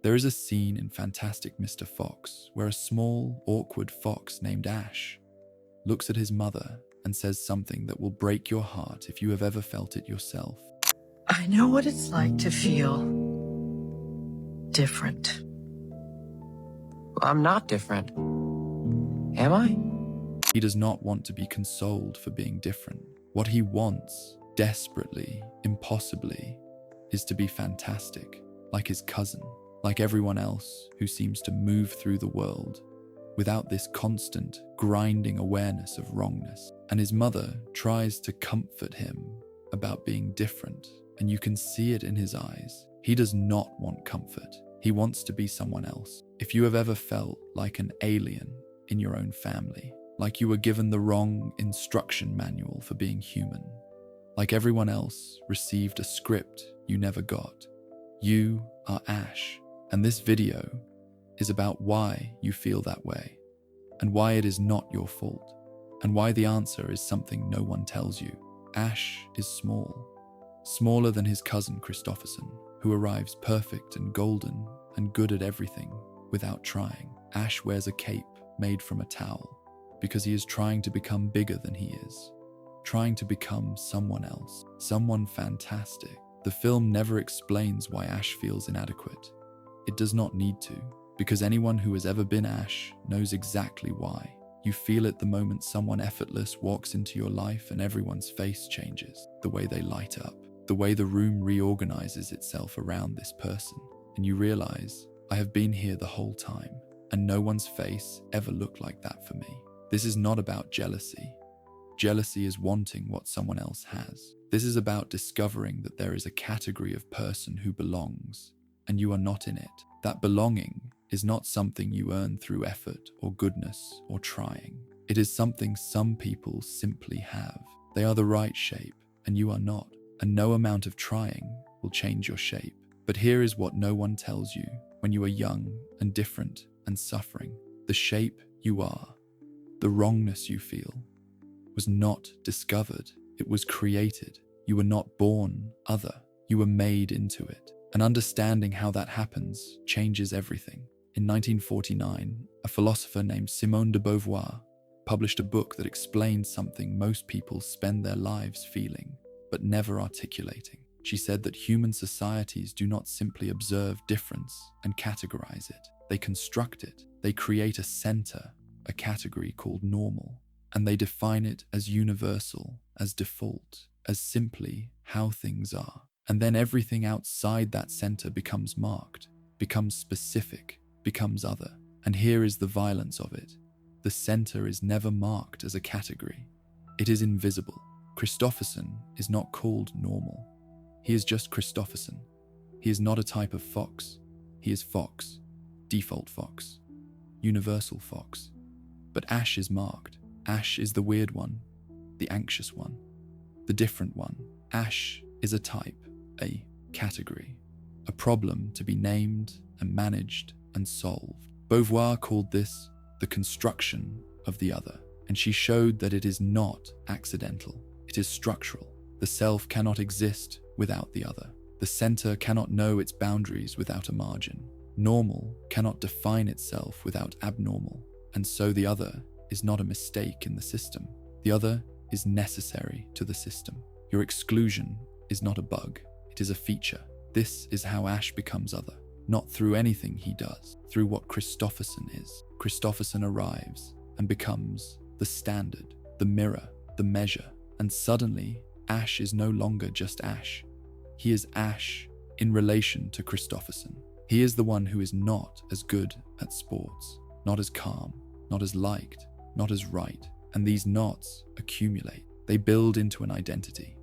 There is a scene in Fantastic Mr. Fox where a small, awkward fox named Ash looks at his mother and says something that will break your heart if you have ever felt it yourself. I know what it's like to feel different. I'm not different. Am I? He does not want to be consoled for being different. What he wants, desperately, impossibly, is to be fantastic, like his cousin, like everyone else who seems to move through the world without this constant, grinding awareness of wrongness. And his mother tries to comfort him about being different, and you can see it in his eyes. He does not want comfort. He wants to be someone else. If you have ever felt like an alien in your own family, like you were given the wrong instruction manual for being human, like everyone else received a script you never got, you are Ash. And this video is about why you feel that way, and why it is not your fault, and why the answer is something no one tells you. Ash is small, smaller than his cousin Christopherson, who arrives perfect and golden and good at everything without trying. Ash wears a cape made from a towel because he is trying to become bigger than he is, trying to become someone else, someone fantastic. The film never explains why Ash feels inadequate. It does not need to, because anyone who has ever been Ash knows exactly why. You feel it the moment someone effortless walks into your life and everyone's face changes, the way they light up, the way the room reorganizes itself around this person. And you realize, I have been here the whole time, and no one's face ever looked like that for me. This is not about jealousy. Jealousy is wanting what someone else has. This is about discovering that there is a category of person who belongs, and you are not in it. That belonging is not something you earn through effort or goodness or trying. It is something some people simply have. They are the right shape, and you are not, and no amount of trying will change your shape. But here is what no one tells you when you are young and different and suffering. The shape you are, the wrongness you feel, was not discovered. It was created. You were not born other. You were made into it. And understanding how that happens changes everything. In 1949, a philosopher named Simone de Beauvoir published a book that explained something most people spend their lives feeling, but never articulating. She said that human societies do not simply observe difference and categorize it. They construct it. They create a center, a category called normal, and they define it as universal, as default, as simply how things are. And then everything outside that center becomes marked, becomes specific, becomes other. And here is the violence of it. The center is never marked as a category. It is invisible. Christopherson is not called normal. He is just Christopherson. He is not a type of fox. He is Fox, default Fox, universal Fox. But Ash is marked. Ash is the weird one, the anxious one, the different one. Ash is a type, a category, a problem to be named and managed and solved. Beauvoir called this the construction of the other, and she showed that it is not accidental, it is structural. The self cannot exist without the other. The center cannot know its boundaries without a margin. Normal cannot define itself without abnormal, and so the other is not a mistake in the system. The other is necessary to the system. Your exclusion is not a bug, it is a feature. This is how Ash becomes other, not through anything he does, through what Christopherson is. Christopherson arrives and becomes the standard, the mirror, the measure, and suddenly Ash is no longer just Ash. He is Ash in relation to Christopherson. He is the one who is not as good at sports, not as calm, not as liked, not as right. And these knots accumulate. They build into an identity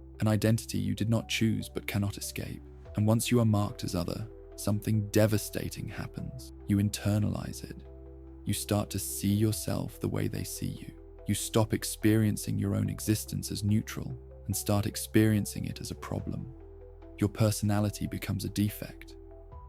you did not choose but cannot escape. And once you are marked as other, something devastating happens. You internalize it. You start to see yourself the way they see you. You stop experiencing your own existence as neutral and start experiencing it as a problem. Your personality becomes a defect.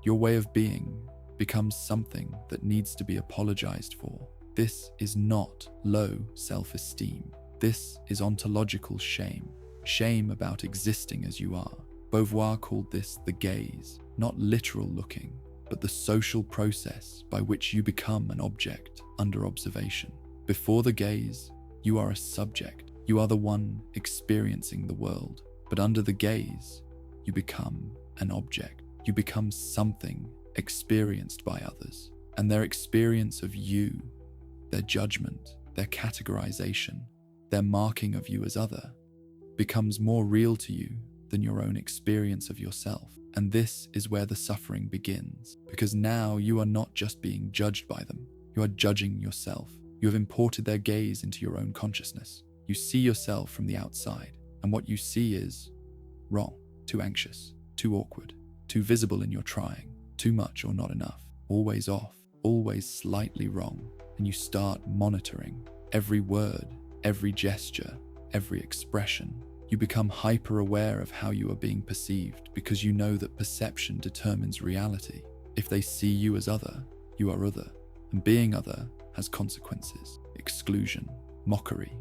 Your way of being becomes something that needs to be apologized for. This is not low self-esteem. This is ontological shame. Shame about existing as you are. Beauvoir called this the gaze, not literal looking, but the social process by which you become an object under observation. Before the gaze, you are a subject. You are the one experiencing the world. But under the gaze, you become an object. You become something experienced by others. And their experience of you, their judgment, their categorization, their marking of you as other, becomes more real to you than your own experience of yourself. And this is where the suffering begins, because now you are not just being judged by them, you are judging yourself. You have imported their gaze into your own consciousness. You see yourself from the outside, and what you see is wrong, too anxious, too awkward, too visible in your trying, too much or not enough, always off, always slightly wrong. And you start monitoring every word, every gesture, every expression. You become hyper-aware of how you are being perceived because you know that perception determines reality. If they see you as other, you are other. And being other has consequences: exclusion, mockery,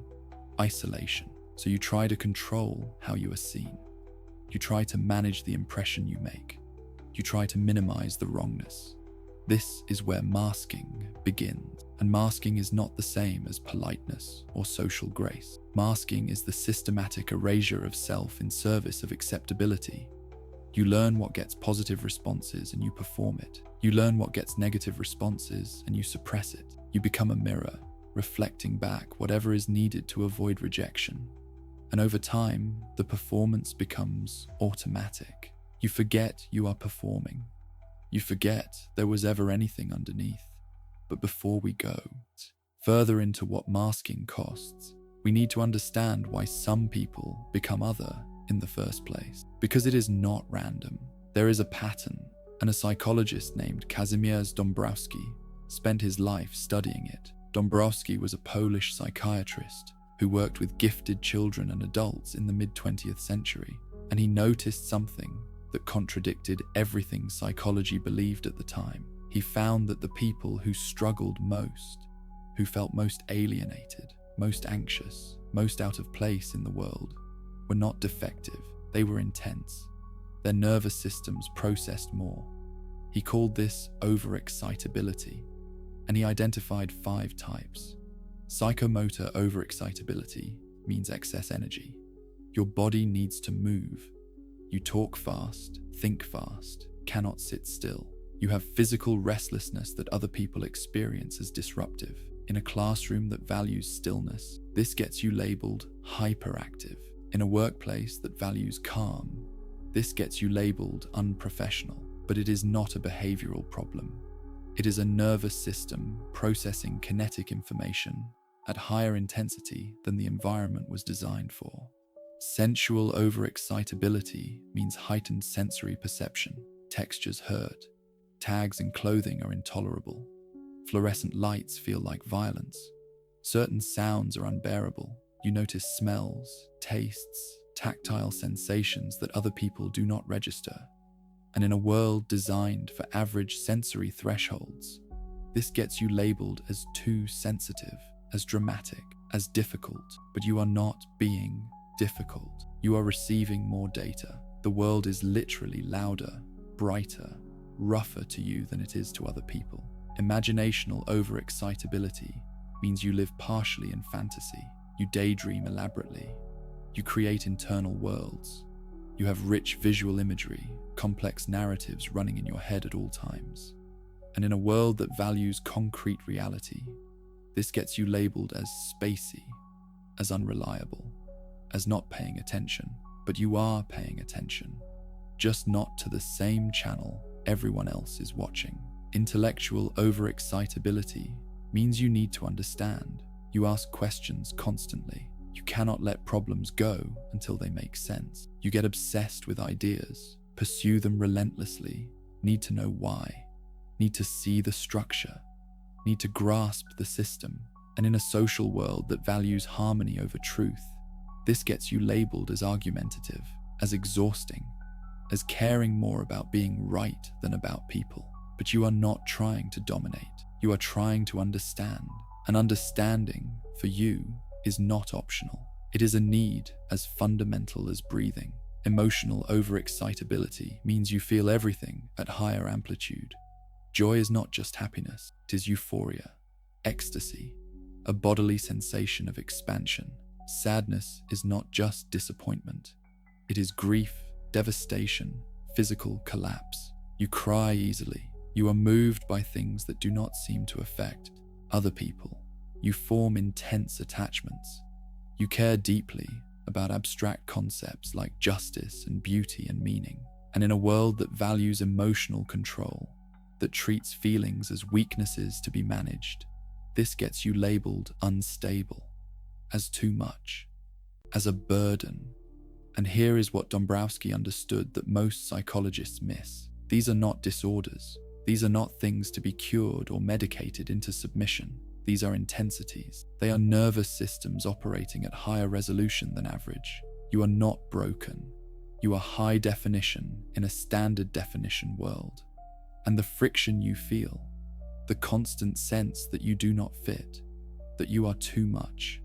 isolation. So you try to control how you are seen. You try to manage the impression you make. You try to minimize the wrongness. This is where masking begins. And masking is not the same as politeness or social grace. Masking is the systematic erasure of self in service of acceptability. You learn what gets positive responses and you perform it. You learn what gets negative responses and you suppress it. You become a mirror, reflecting back whatever is needed to avoid rejection. And over time, the performance becomes automatic. You forget you are performing. You forget there was ever anything underneath. But before we go further into what masking costs, we need to understand why some people become other in the first place. Because it is not random. There is a pattern, and a psychologist named Kazimierz Dąbrowski spent his life studying it. Dąbrowski was a Polish psychiatrist who worked with gifted children and adults in the mid-20th century, and he noticed something that contradicted everything psychology believed at the time. He found that the people who struggled most, who felt most alienated, most anxious, most out of place in the world, were not defective, they were intense. Their nervous systems processed more. He called this overexcitability, and he identified 5 types. Psychomotor overexcitability means excess energy. Your body needs to move. You talk fast, think fast, cannot sit still. You have physical restlessness that other people experience as disruptive. In a classroom that values stillness, this gets you labeled hyperactive. In a workplace that values calm, this gets you labeled unprofessional. But it is not a behavioral problem. It is a nervous system processing kinetic information at higher intensity than the environment was designed for. Sensual overexcitability means heightened sensory perception. Textures hurt. Tags in clothing are intolerable. Fluorescent lights feel like violence. Certain sounds are unbearable. You notice smells, tastes, tactile sensations that other people do not register. And in a world designed for average sensory thresholds, this gets you labeled as too sensitive, as dramatic, as difficult. But you are not being difficult. You are receiving more data. The world is literally louder, brighter, rougher to you than it is to other people. Imaginational overexcitability means you live partially in fantasy. You daydream elaborately. You create internal worlds. You have rich visual imagery, complex narratives running in your head at all times. And in a world that values concrete reality, this gets you labeled as spacey, as unreliable, as not paying attention. But you are paying attention, just not to the same channel everyone else is watching. Intellectual overexcitability means you need to understand. You ask questions constantly. You cannot let problems go until they make sense. You get obsessed with ideas, pursue them relentlessly, need to know why, need to see the structure, need to grasp the system. And in a social world that values harmony over truth, this gets you labeled as argumentative, as exhausting, as caring more about being right than about people. But you are not trying to dominate. You are trying to understand. And understanding, for you, is not optional. It is a need as fundamental as breathing. Emotional overexcitability means you feel everything at higher amplitude. Joy is not just happiness, it is euphoria, ecstasy, a bodily sensation of expansion. Sadness is not just disappointment, it is grief, devastation, physical collapse. You cry easily. You are moved by things that do not seem to affect other people. You form intense attachments. You care deeply about abstract concepts like justice and beauty and meaning. And in a world that values emotional control, that treats feelings as weaknesses to be managed, this gets you labeled unstable, as too much, as a burden. And here is what Dąbrowski understood that most psychologists miss. These are not disorders. These are not things to be cured or medicated into submission. These are intensities. They are nervous systems operating at higher resolution than average. You are not broken. You are high definition in a standard definition world. And the friction you feel, the constant sense that you do not fit, that you are too much,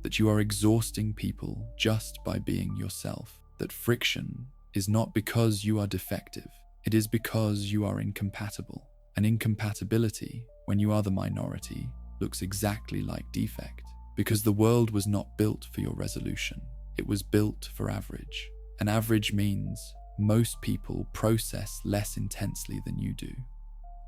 that you are exhausting people just by being yourself, that friction is not because you are defective, it is because you are incompatible. And incompatibility, when you are the minority, looks exactly like defect, because the world was not built for your resolution. It was built for average. And average means most people process less intensely than you do.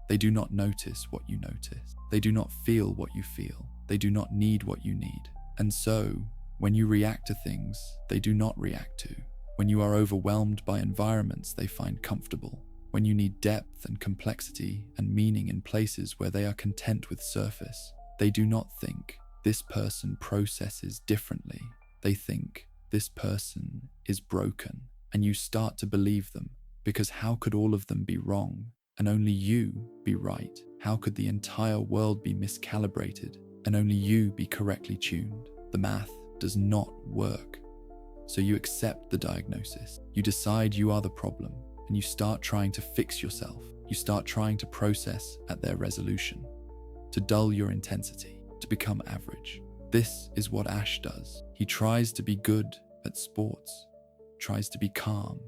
They do not notice what you notice. They do not feel what you feel. They do not need what you need. And so, when you react to things they do not react to, when you are overwhelmed by environments they find comfortable, when you need depth and complexity and meaning in places where they are content with surface, they do not think, this person processes differently. They think, this person is broken. And you start to believe them, because how could all of them be wrong and only you be right? How could the entire world be miscalibrated and only you be correctly tuned? The math does not work. So you accept the diagnosis. You decide you are the problem, and you start trying to fix yourself. You start trying to process at their resolution, to dull your intensity, to become average. This is what Ash does. He tries to be good at sports, tries to be calm,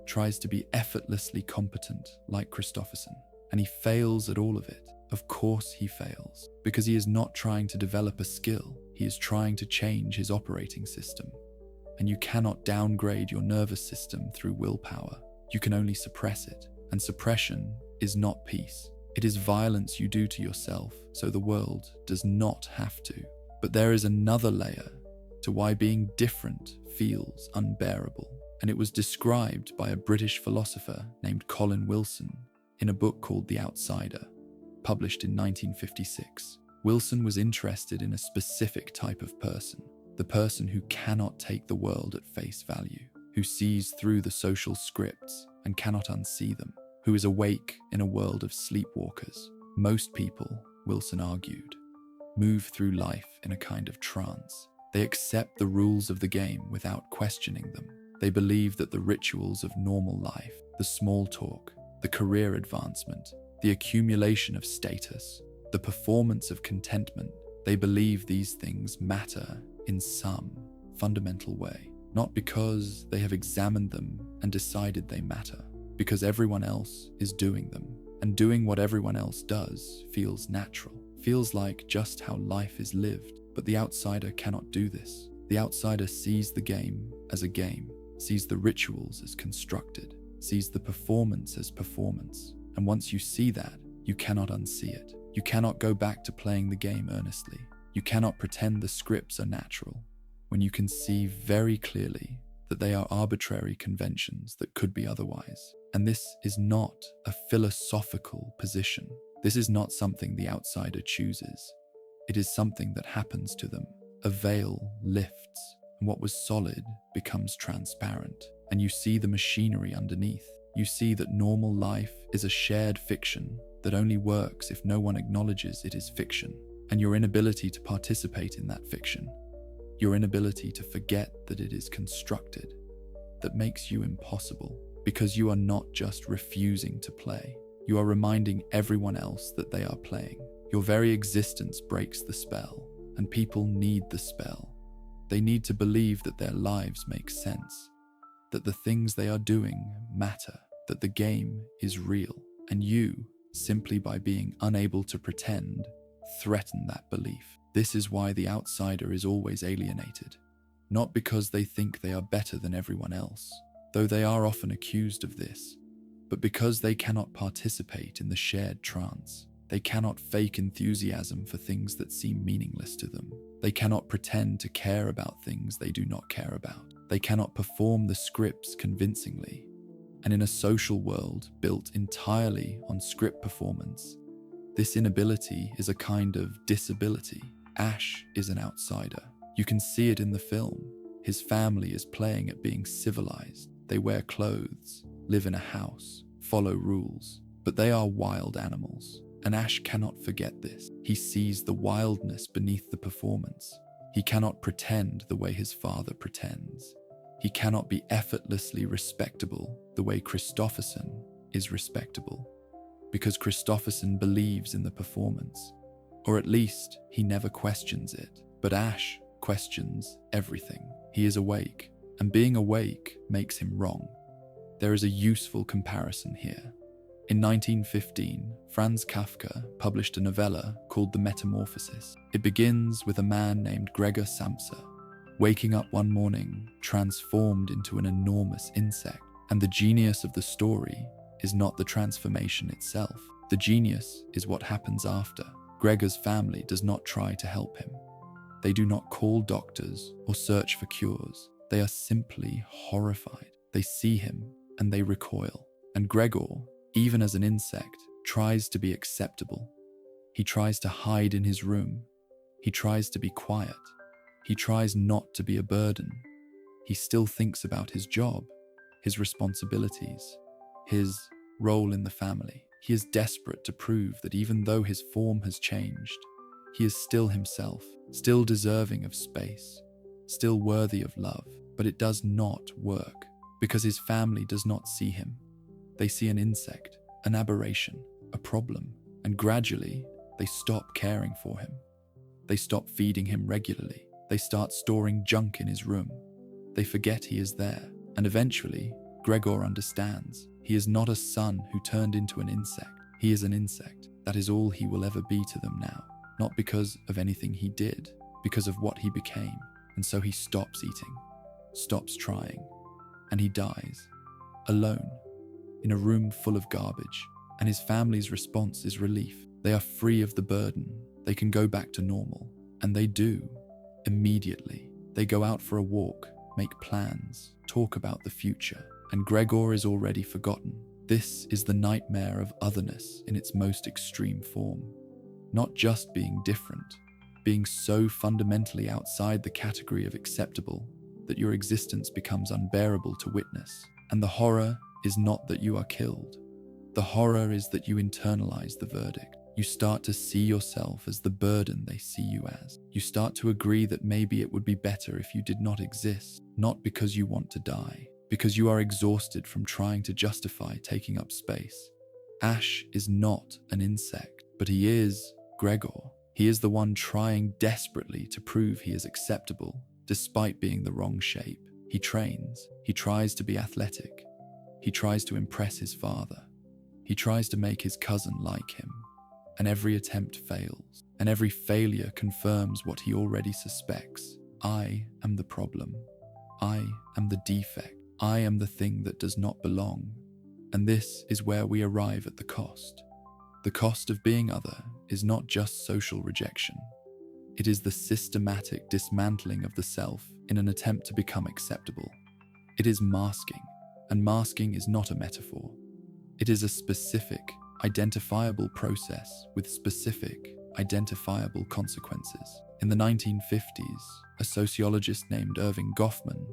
tries to be effortlessly competent like Christopherson, and he fails at all of it. Of course he fails, because he is not trying to develop a skill, he is trying to change his operating system. And you cannot downgrade your nervous system through willpower. You can only suppress it, and suppression is not peace. It is violence you do to yourself, so the world does not have to. But there is another layer to why being different feels unbearable, and it was described by a British philosopher named Colin Wilson in a book called The Outsider, published in 1956. Wilson was interested in a specific type of person, the person who cannot take the world at face value, who sees through the social scripts and cannot unsee them, who is awake in a world of sleepwalkers. Most people, Wilson argued, move through life in a kind of trance. They accept the rules of the game without questioning them. They believe that the rituals of normal life, the small talk, the career advancement, the accumulation of status, the performance of contentment, they believe these things matter in some fundamental way, not because they have examined them and decided they matter, because everyone else is doing them, and doing what everyone else does feels natural, feels like just how life is lived. But the outsider cannot do this. The outsider sees the game as a game, sees the rituals as constructed, sees the performance as performance. And once you see that, you cannot unsee it. You cannot go back to playing the game earnestly. You cannot pretend the scripts are natural, when you can see very clearly that they are arbitrary conventions that could be otherwise. And this is not a philosophical position. This is not something the outsider chooses. It is something that happens to them. A veil lifts, and what was solid becomes transparent, and you see the machinery underneath. You see that normal life is a shared fiction that only works if no one acknowledges it is fiction, and your inability to participate in that fiction, your inability to forget that it is constructed, that makes you impossible, because you are not just refusing to play, you are reminding everyone else that they are playing. Your very existence breaks the spell, and people need the spell. They need to believe that their lives make sense, that the things they are doing matter, that the game is real, and you simply by being unable to pretend, threaten that belief. This is why the outsider is always alienated, not because they think they are better than everyone else, though they are often accused of this, but because they cannot participate in the shared trance. They cannot fake enthusiasm for things that seem meaningless to them. They cannot pretend to care about things they do not care about. They cannot perform the scripts convincingly. And in a social world built entirely on script performance, this inability is a kind of disability. Ash is an outsider. You can see it in the film. His family is playing at being civilized. They wear clothes, live in a house, follow rules, but they are wild animals. And Ash cannot forget this. He sees the wildness beneath the performance. He cannot pretend the way his father pretends. He cannot be effortlessly respectable the way Christopherson is respectable, because Christopherson believes in the performance, or at least he never questions it. But Ash questions everything. He is awake, and being awake makes him wrong. There is a useful comparison here. In 1915, Franz Kafka published a novella called The Metamorphosis. It begins with a man named Gregor Samsa waking up one morning transformed into an enormous insect. And the genius of the story is not the transformation itself. The genius is what happens after. Gregor's family does not try to help him. They do not call doctors or search for cures. They are simply horrified. They see him and they recoil. And Gregor, even as an insect, tries to be acceptable. He tries to hide in his room. He tries to be quiet. He tries not to be a burden. He still thinks about his job, his responsibilities, his role in the family. He is desperate to prove that even though his form has changed, he is still himself, still deserving of space, still worthy of love. But it does not work, because his family does not see him. They see an insect, an aberration, a problem, and gradually they stop caring for him. They stop feeding him regularly. They start storing junk in his room. They forget he is there, and eventually Gregor understands. He is not a son who turned into an insect. He is an insect. That is all he will ever be to them now, not because of anything he did, because of what he became. And so he stops eating, stops trying, and he dies, alone, in a room full of garbage. And his family's response is relief. They are free of the burden. They can go back to normal. And they do, immediately. They go out for a walk, make plans, talk about the future. And Gregor is already forgotten. This is the nightmare of otherness in its most extreme form. Not just being different, being so fundamentally outside the category of acceptable that your existence becomes unbearable to witness. And the horror is not that you are killed. The horror is that you internalize the verdict. You start to see yourself as the burden they see you as. You start to agree that maybe it would be better if you did not exist, not because you want to die, because you are exhausted from trying to justify taking up space. Ash is not an insect, but he is Gregor. He is the one trying desperately to prove he is acceptable, despite being the wrong shape. He trains. He tries to be athletic. He tries to impress his father. He tries to make his cousin like him. And every attempt fails. And every failure confirms what he already suspects. I am the problem. I am the defect. I am the thing that does not belong. And this is where we arrive at the cost. The cost of being other is not just social rejection. It is the systematic dismantling of the self in an attempt to become acceptable. It is masking, and masking is not a metaphor. It is a specific, identifiable process with specific, identifiable consequences. In the 1950s, a sociologist named Erving Goffman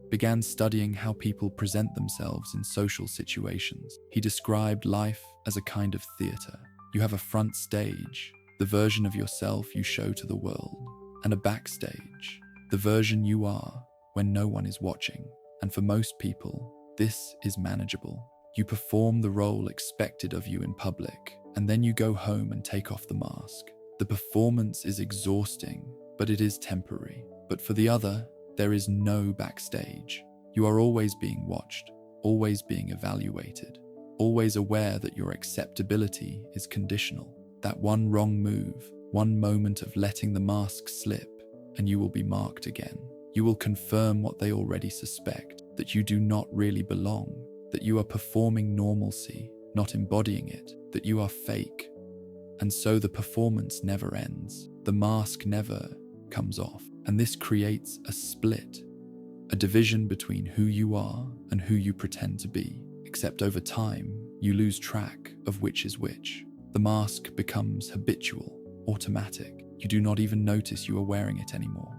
began studying how people present themselves in social situations. He described life as a kind of theater. You have a front stage, the version of yourself you show to the world, and a backstage, the version you are when no one is watching. And for most people, this is manageable. You perform the role expected of you in public, and then you go home and take off the mask. The performance is exhausting, but it is temporary. But for the other, there is no backstage. You are always being watched, always being evaluated, always aware that your acceptability is conditional, that one wrong move, one moment of letting the mask slip, and you will be marked again. You will confirm what they already suspect, that you do not really belong, that you are performing normalcy, not embodying it, that you are fake. And so the performance never ends, the mask never comes off, and this creates a split, a division between who you are and who you pretend to be, except over time, you lose track of which is which. The mask becomes habitual, automatic. You do not even notice you are wearing it anymore.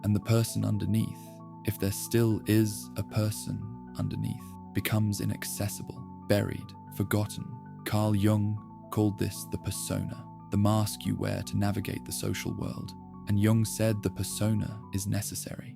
And the person underneath, if there still is a person underneath, becomes inaccessible, buried, forgotten. Carl Jung called this the persona, the mask you wear to navigate the social world. And Jung said the persona is necessary.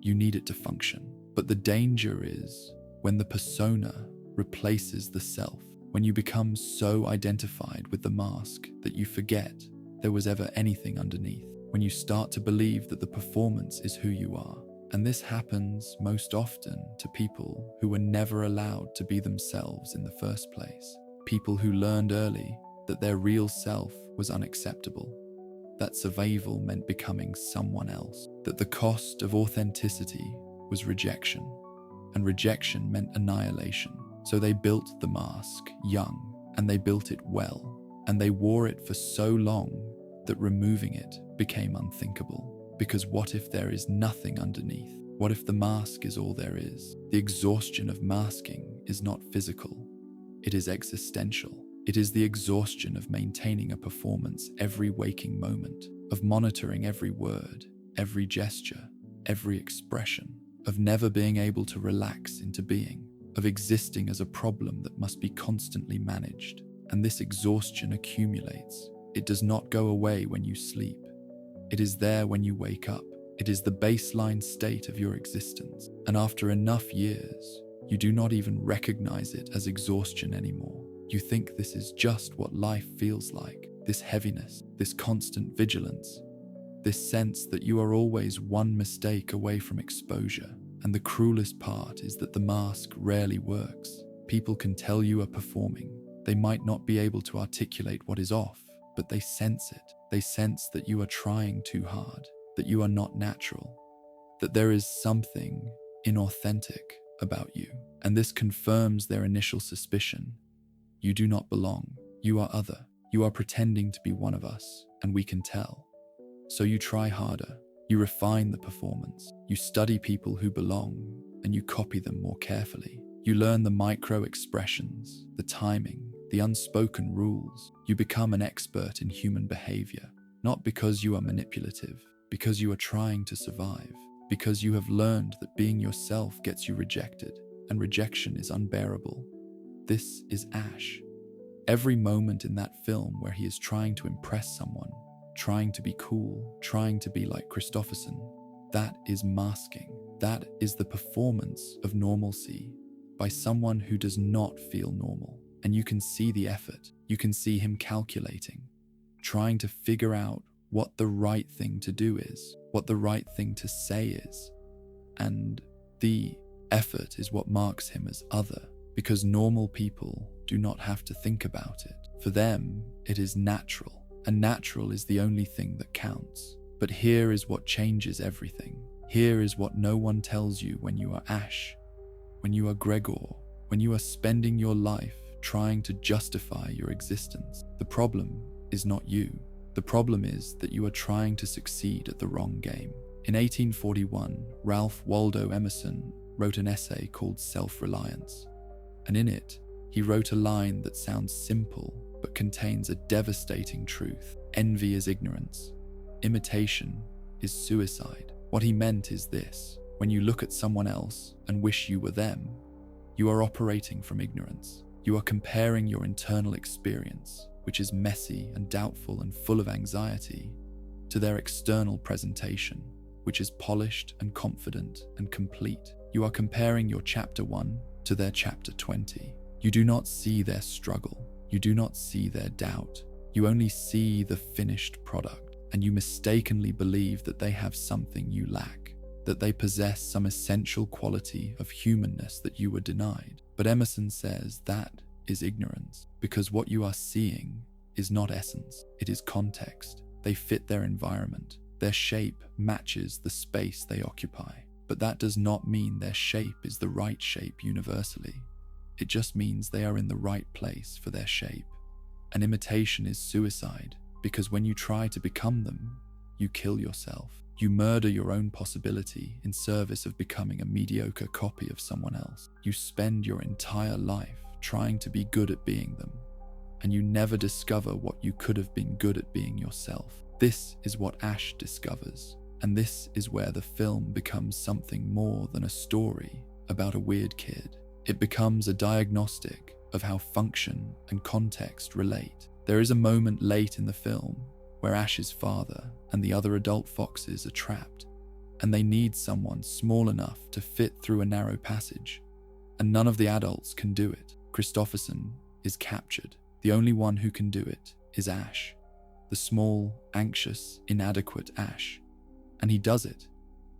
You need it to function. But the danger is when the persona replaces the self, when you become so identified with the mask that you forget there was ever anything underneath, when you start to believe that the performance is who you are. And this happens most often to people who were never allowed to be themselves in the first place. People who learned early that their real self was unacceptable, that survival meant becoming someone else, that the cost of authenticity was rejection, and rejection meant annihilation. So they built the mask young, and they built it well, and they wore it for so long that removing it became unthinkable. Because what if there is nothing underneath? What if the mask is all there is? The exhaustion of masking is not physical, it is existential. It is the exhaustion of maintaining a performance every waking moment, of monitoring every word, every gesture, every expression, of never being able to relax into being, of existing as a problem that must be constantly managed. And this exhaustion accumulates. It does not go away when you sleep. It is there when you wake up. It is the baseline state of your existence. And after enough years, you do not even recognize it as exhaustion anymore. You think this is just what life feels like, this heaviness, this constant vigilance, this sense that you are always one mistake away from exposure. And the cruelest part is that the mask rarely works. People can tell you are performing. They might not be able to articulate what is off, but they sense it. They sense that you are trying too hard, that you are not natural, that there is something inauthentic about you. And this confirms their initial suspicion. You do not belong. You are other. You are pretending to be one of us, and we can tell. So you try harder. You refine the performance. You study people who belong, and you copy them more carefully. You learn the micro expressions, the timing, the unspoken rules. You become an expert in human behavior, not because you are manipulative, because you are trying to survive, because you have learned that being yourself gets you rejected, and rejection is unbearable. This is Ash. Every moment in that film where he is trying to impress someone, trying to be cool, trying to be like Christopherson, that is masking. That is the performance of normalcy by someone who does not feel normal. And you can see the effort. You can see him calculating, trying to figure out what the right thing to do is, what the right thing to say is. And the effort is what marks him as other, because normal people do not have to think about it. For them, it is natural, and natural is the only thing that counts. But here is what changes everything. Here is what no one tells you when you are Ash, when you are Gregor, when you are spending your life trying to justify your existence. The problem is not you. The problem is that you are trying to succeed at the wrong game. In 1841, Ralph Waldo Emerson wrote an essay called Self-Reliance, and in it, he wrote a line that sounds simple but contains a devastating truth. Envy is ignorance. Imitation is suicide. What he meant is this: when you look at someone else and wish you were them, you are operating from ignorance. You are comparing your internal experience, which is messy and doubtful and full of anxiety, to their external presentation, which is polished and confident and complete. You are comparing your chapter 1 to their chapter 20. You do not see their struggle. You do not see their doubt. You only see the finished product, and you mistakenly believe that they have something you lack, that they possess some essential quality of humanness that you were denied. But Emerson says that is ignorance, because what you are seeing is not essence, it is context. They fit their environment. Their shape matches the space they occupy. But that does not mean their shape is the right shape universally. It just means they are in the right place for their shape. An imitation is suicide, because when you try to become them, you kill yourself. You murder your own possibility in service of becoming a mediocre copy of someone else. You spend your entire life trying to be good at being them, and you never discover what you could have been good at being yourself. This is what Ash discovers, and this is where the film becomes something more than a story about a weird kid. It becomes a diagnostic of how function and context relate. There is a moment late in the film where Ash's father and the other adult foxes are trapped, and they need someone small enough to fit through a narrow passage, and none of the adults can do it. Christopherson is captured. The only one who can do it is Ash, the small, anxious, inadequate Ash. And he does it.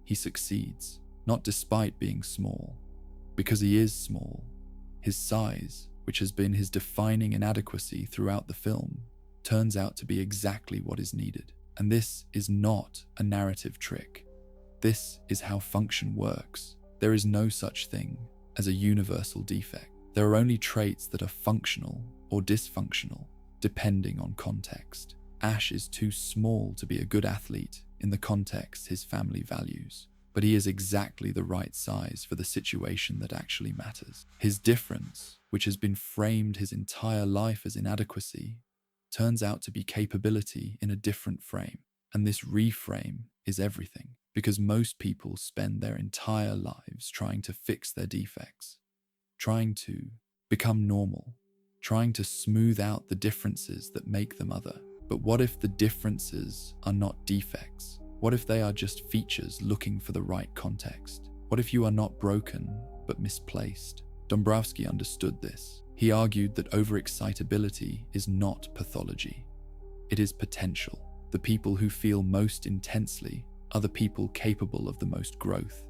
He succeeds, not despite being small, because he is small. His size, which has been his defining inadequacy throughout the film, turns out to be exactly what is needed. And this is not a narrative trick. This is how function works. There is no such thing as a universal defect. There are only traits that are functional or dysfunctional, depending on context. Ash is too small to be a good athlete in the context his family values, but he is exactly the right size for the situation that actually matters. His difference, which has been framed his entire life as inadequacy, turns out to be capability in a different frame. And this reframe is everything, because most people spend their entire lives trying to fix their defects, trying to become normal, trying to smooth out the differences that make them other. But what if the differences are not defects? What if they are just features looking for the right context? What if you are not broken, but misplaced? Dąbrowski understood this. He argued that overexcitability is not pathology. It is potential. The people who feel most intensely are the people capable of the most growth,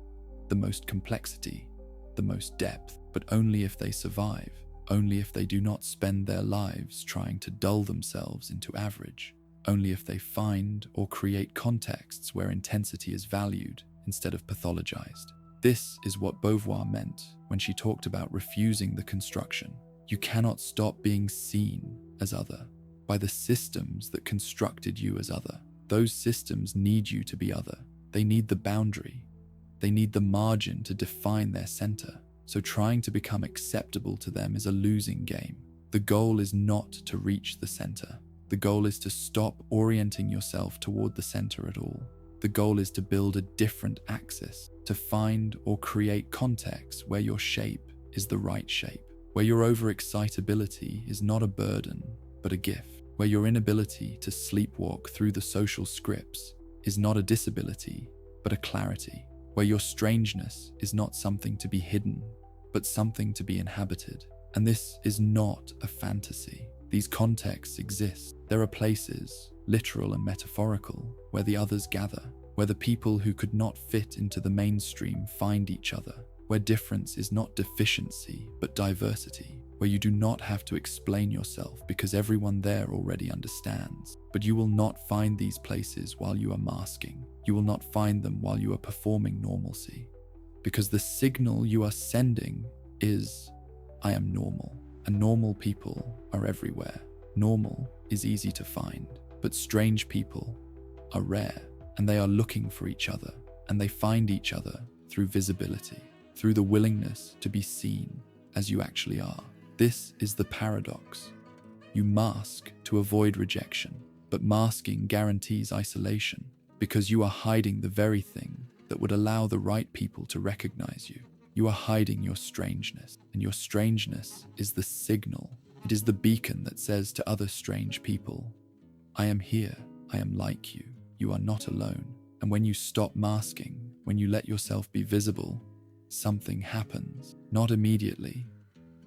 the most complexity, the most depth, but only if they survive. Only if they do not spend their lives trying to dull themselves into average. Only if they find or create contexts where intensity is valued instead of pathologized. This is what Beauvoir meant when she talked about refusing the construction. You cannot stop being seen as other by the systems that constructed you as other. Those systems need you to be other. They need the boundary. They need the margin to define their center. So trying to become acceptable to them is a losing game. The goal is not to reach the center. The goal is to stop orienting yourself toward the center at all. The goal is to build a different axis, to find or create contexts where your shape is the right shape, where your overexcitability is not a burden, but a gift, where your inability to sleepwalk through the social scripts is not a disability, but a clarity, where your strangeness is not something to be hidden, but something to be inhabited. And this is not a fantasy. These contexts exist. There are places, literal and metaphorical, where the others gather, where the people who could not fit into the mainstream find each other, where difference is not deficiency, but diversity, where you do not have to explain yourself because everyone there already understands. But you will not find these places while you are masking. You will not find them while you are performing normalcy, because the signal you are sending is, I am normal, and normal people are everywhere. Normal is easy to find, but strange people are rare, and they are looking for each other, and they find each other through visibility, through the willingness to be seen as you actually are. This is the paradox. You mask to avoid rejection, but masking guarantees isolation, because you are hiding the very thing that would allow the right people to recognize you. You are hiding your strangeness, and your strangeness is the signal. It is the beacon that says to other strange people, I am here, I am like you, you are not alone. And when you stop masking, when you let yourself be visible, something happens. Not immediately,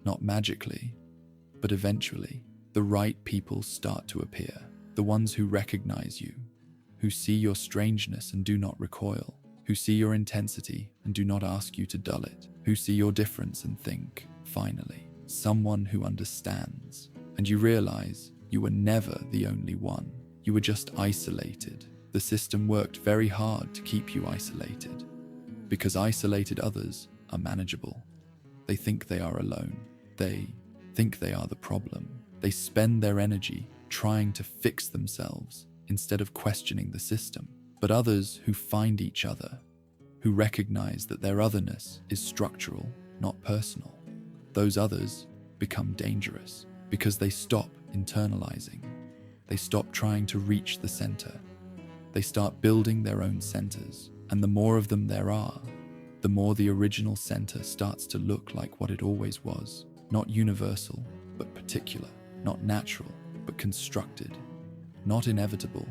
not magically, but eventually. The right people start to appear, the ones who recognize you, who see your strangeness and do not recoil, who see your intensity and do not ask you to dull it, who see your difference and think, finally, someone who understands. And you realize you were never the only one. You were just isolated. The system worked very hard to keep you isolated, because isolated others are manageable. They think they are alone. They think they are the problem. They spend their energy trying to fix themselves instead of questioning the system. But others who find each other, who recognize that their otherness is structural, not personal, those others become dangerous because they stop internalizing. They stop trying to reach the center. They start building their own centers, and the more of them there are, the more the original center starts to look like what it always was. Not universal, but particular. Not natural, but constructed. Not inevitable,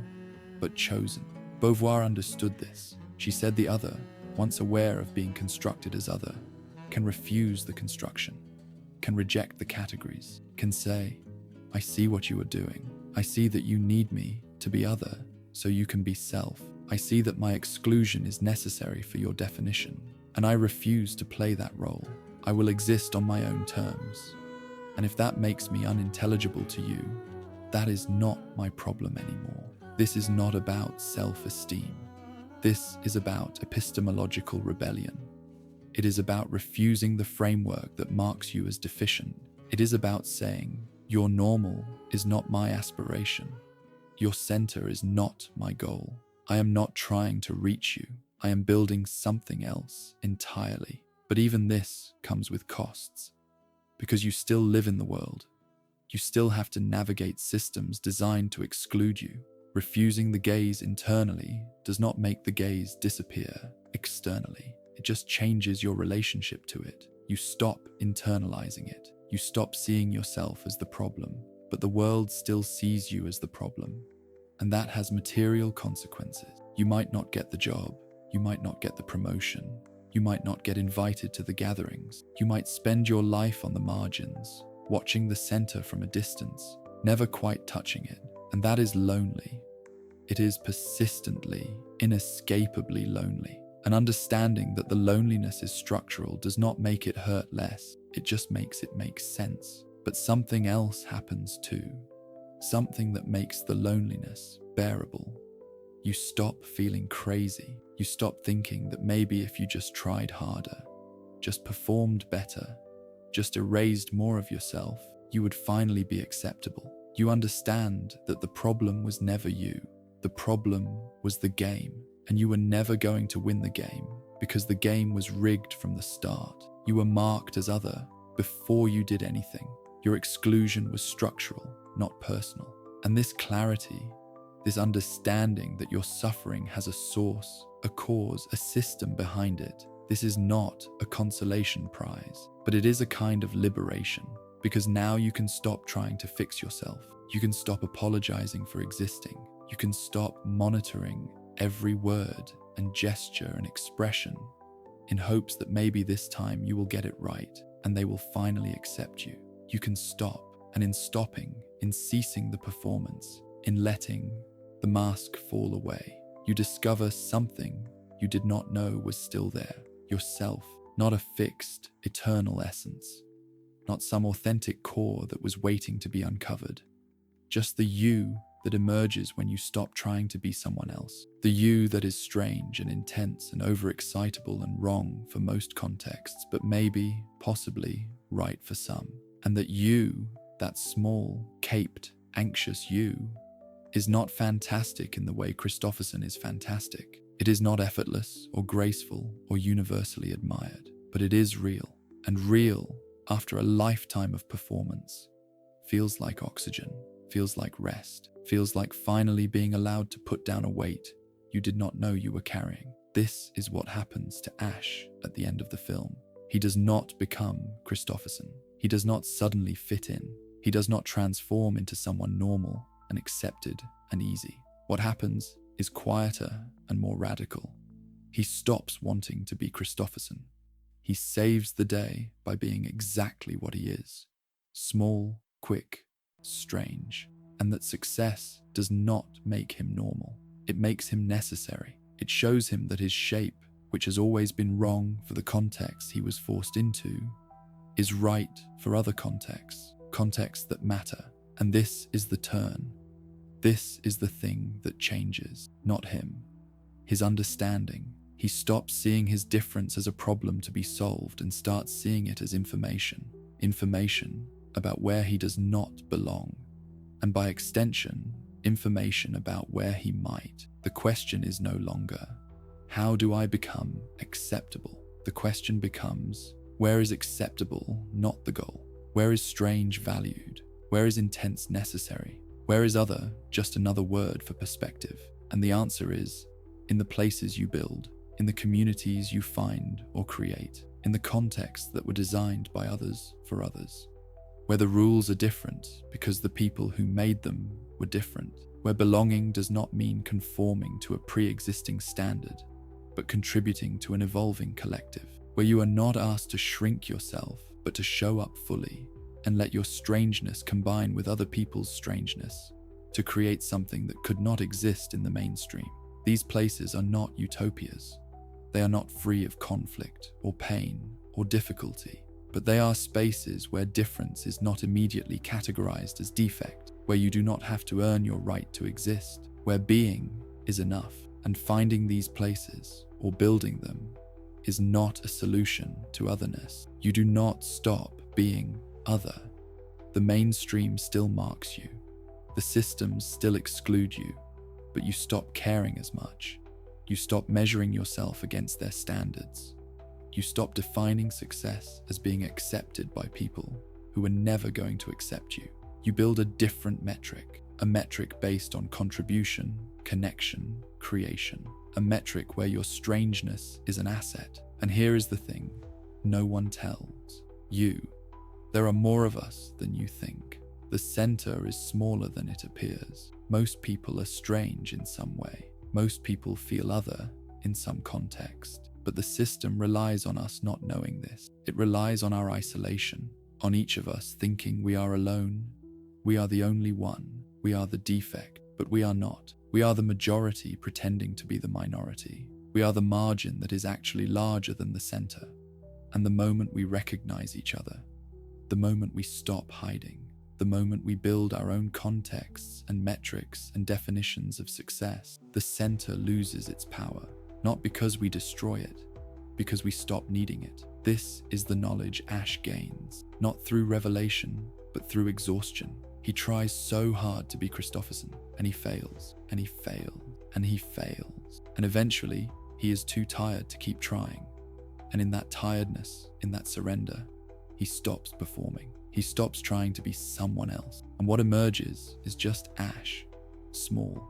but chosen. Beauvoir understood this. She said the other, once aware of being constructed as other, can refuse the construction, can reject the categories, can say, I see what you are doing. I see that you need me to be other so you can be self. I see that my exclusion is necessary for your definition, and I refuse to play that role. I will exist on my own terms. And if that makes me unintelligible to you, that is not my problem anymore. This is not about self-esteem. This is about epistemological rebellion. It is about refusing the framework that marks you as deficient. It is about saying, your normal is not my aspiration. Your center is not my goal. I am not trying to reach you. I am building something else entirely. But even this comes with costs, because you still live in the world. You still have to navigate systems designed to exclude you. Refusing the gaze internally does not make the gaze disappear externally. It just changes your relationship to it. You stop internalizing it. You stop seeing yourself as the problem, but the world still sees you as the problem. And that has material consequences. You might not get the job. You might not get the promotion. You might not get invited to the gatherings. You might spend your life on the margins, watching the center from a distance, never quite touching it. And that is lonely. It is persistently, inescapably lonely. And understanding that the loneliness is structural does not make it hurt less. It just makes it make sense. But something else happens too. Something that makes the loneliness bearable. You stop feeling crazy. You stop thinking that maybe if you just tried harder, just performed better, just erased more of yourself, you would finally be acceptable. You understand that the problem was never you. The problem was the game, and you were never going to win the game because the game was rigged from the start. You were marked as other before you did anything. Your exclusion was structural, not personal. And this clarity, this understanding that your suffering has a source, a cause, a system behind it, this is not a consolation prize, but it is a kind of liberation, because now you can stop trying to fix yourself. You can stop apologizing for existing. You can stop monitoring every word and gesture and expression in hopes that maybe this time you will get it right and they will finally accept you. You can stop, and in stopping, in ceasing the performance, in letting the mask fall away, you discover something you did not know was still there. Yourself, not a fixed, eternal essence, not some authentic core that was waiting to be uncovered. Just the you that emerges when you stop trying to be someone else. The you that is strange and intense and overexcitable and wrong for most contexts, but maybe, possibly, right for some. And that you, that small, caped, anxious you, is not fantastic in the way Christopherson is fantastic. It is not effortless or graceful or universally admired, but it is real. And real, after a lifetime of performance, feels like oxygen, feels like rest, feels like finally being allowed to put down a weight you did not know you were carrying. This is what happens to Ash at the end of the film. He does not become Christopherson. He does not suddenly fit in. He does not transform into someone normal and accepted and easy. What happens is quieter and more radical. He stops wanting to be Christopherson. He saves the day by being exactly what he is. Small, quick, strange. And that success does not make him normal. It makes him necessary. It shows him that his shape, which has always been wrong for the context he was forced into, is right for other contexts, contexts that matter. And this is the turn. This is the thing that changes, not him. His understanding. He stops seeing his difference as a problem to be solved and starts seeing it as information. Information about where he does not belong. And by extension, information about where he might. The question is no longer, how do I become acceptable? The question becomes, where is acceptable not the goal? Where is strange valued? Where is intense necessary? Where is other just another word for perspective? And the answer is, in the places you build, in the communities you find or create, in the contexts that were designed by others for others, where the rules are different because the people who made them were different, where belonging does not mean conforming to a pre-existing standard, but contributing to an evolving collective, where you are not asked to shrink yourself, but to show up fully and let your strangeness combine with other people's strangeness to create something that could not exist in the mainstream. These places are not utopias. They are not free of conflict or pain or difficulty, but they are spaces where difference is not immediately categorized as defect, where you do not have to earn your right to exist, where being is enough. And finding these places or building them is not a solution to otherness. You do not stop being other. The mainstream still marks you. The systems still exclude you, but you stop caring as much. You stop measuring yourself against their standards. You stop defining success as being accepted by people who are never going to accept you. You build a different metric, a metric based on contribution, connection, creation, a metric where your strangeness is an asset. And here is the thing, no one tells you. There are more of us than you think. The center is smaller than it appears. Most people are strange in some way. Most people feel other in some context. But the system relies on us not knowing this. It relies on our isolation, on each of us thinking we are alone. We are the only one. We are the defect, but we are not. We are the majority pretending to be the minority. We are the margin that is actually larger than the center. And the moment we recognize each other, the moment we stop hiding, the moment we build our own contexts and metrics and definitions of success, the center loses its power. Not because we destroy it, because we stop needing it. This is the knowledge Ash gains, not through revelation, but through exhaustion. He tries so hard to be Christopherson, and he fails, and he fails, and he fails. And eventually, he is too tired to keep trying. And in that tiredness, in that surrender, he stops performing. He stops trying to be someone else. And what emerges is just Ash. Small,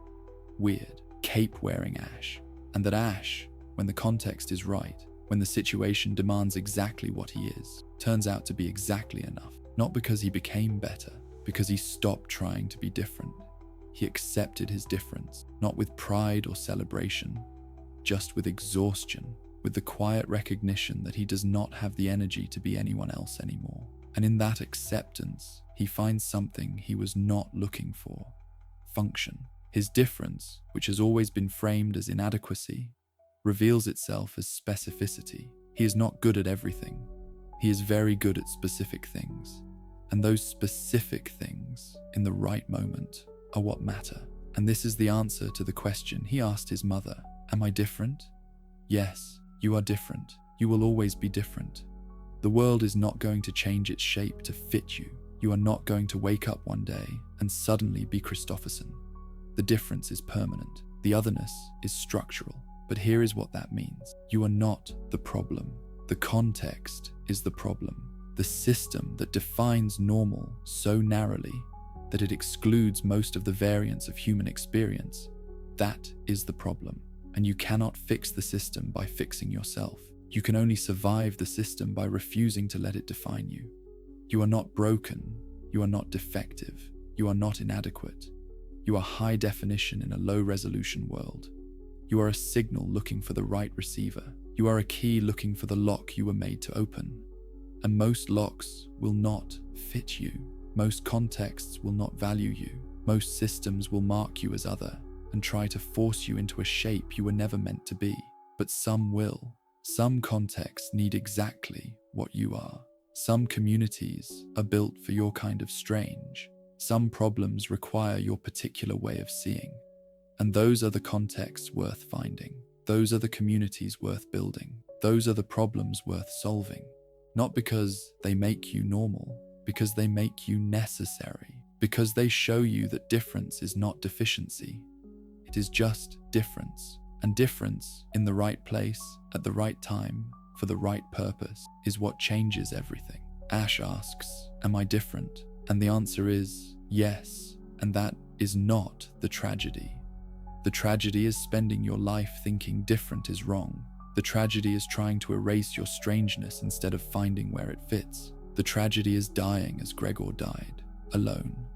weird, cape-wearing Ash. And that Ash, when the context is right, when the situation demands exactly what he is, turns out to be exactly enough. Not because he became better, because he stopped trying to be different. He accepted his difference, not with pride or celebration, just with exhaustion, with the quiet recognition that he does not have the energy to be anyone else anymore. And in that acceptance, he finds something he was not looking for: function. His difference, which has always been framed as inadequacy, reveals itself as specificity. He is not good at everything. He is very good at specific things. And those specific things, in the right moment, are what matter. And this is the answer to the question he asked his mother. Am I different? Yes, you are different. You will always be different. The world is not going to change its shape to fit you. You are not going to wake up one day and suddenly be Christopherson. The difference is permanent. The otherness is structural. But here is what that means. You are not the problem. The context is the problem. The system that defines normal so narrowly that it excludes most of the variance of human experience, that is the problem. And you cannot fix the system by fixing yourself. You can only survive the system by refusing to let it define you. You are not broken. You are not defective. You are not inadequate. You are high definition in a low resolution world. You are a signal looking for the right receiver. You are a key looking for the lock you were made to open. And most locks will not fit you. Most contexts will not value you. Most systems will mark you as other and try to force you into a shape you were never meant to be. But some will. Some contexts need exactly what you are. Some communities are built for your kind of strange. Some problems require your particular way of seeing. And those are the contexts worth finding. Those are the communities worth building. Those are the problems worth solving. Not because they make you normal, because they make you necessary. Because they show you that difference is not deficiency. It is just difference. And difference in the right place, at the right time, for the right purpose, is what changes everything. Ash asks, "Am I different?" And the answer is yes. And that is not the tragedy. The tragedy is spending your life thinking different is wrong. The tragedy is trying to erase your strangeness instead of finding where it fits. The tragedy is dying as Gregor died, alone,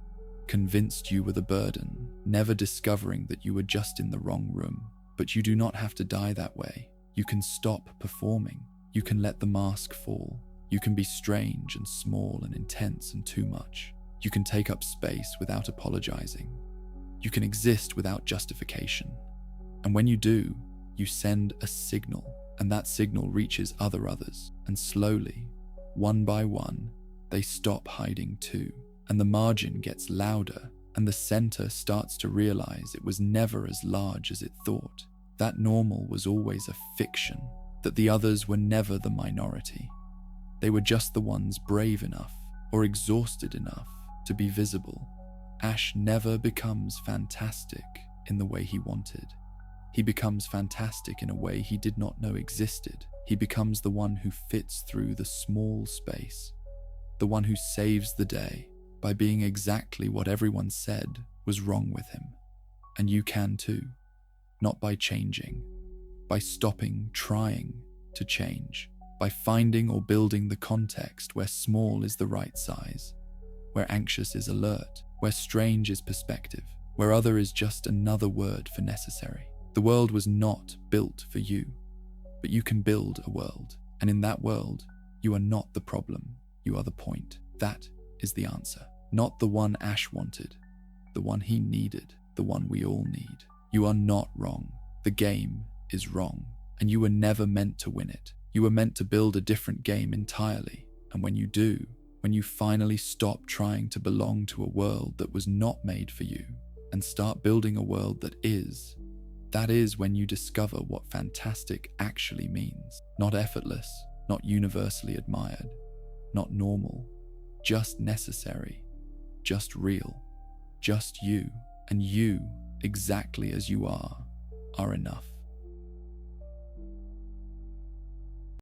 convinced you were the burden, never discovering that you were just in the wrong room. But you do not have to die that way. You can stop performing. You can let the mask fall. You can be strange and small and intense and too much. You can take up space without apologizing. You can exist without justification. And when you do, you send a signal, and that signal reaches others, and slowly, one by one, they stop hiding too. And the margin gets louder, and the center starts to realize it was never as large as it thought. That normal was always a fiction, that the others were never the minority. They were just the ones brave enough or exhausted enough to be visible. Ash never becomes fantastic in the way he wanted. He becomes fantastic in a way he did not know existed. He becomes the one who fits through the small space, the one who saves the day by being exactly what everyone said was wrong with him. And you can too, not by changing, by stopping trying to change, by finding or building the context where small is the right size, where anxious is alert, where strange is perspective, where other is just another word for necessary. The world was not built for you, but you can build a world, and in that world, you are not the problem, you are the point. That is the answer. Not the one Ash wanted, the one he needed, the one we all need. You are not wrong. The game is wrong, and you were never meant to win it. You were meant to build a different game entirely, and when you do, when you finally stop trying to belong to a world that was not made for you, and start building a world that is, that is when you discover what fantastic actually means. Not effortless, not universally admired, not normal, just necessary, just real, just you, and you, exactly as you are enough.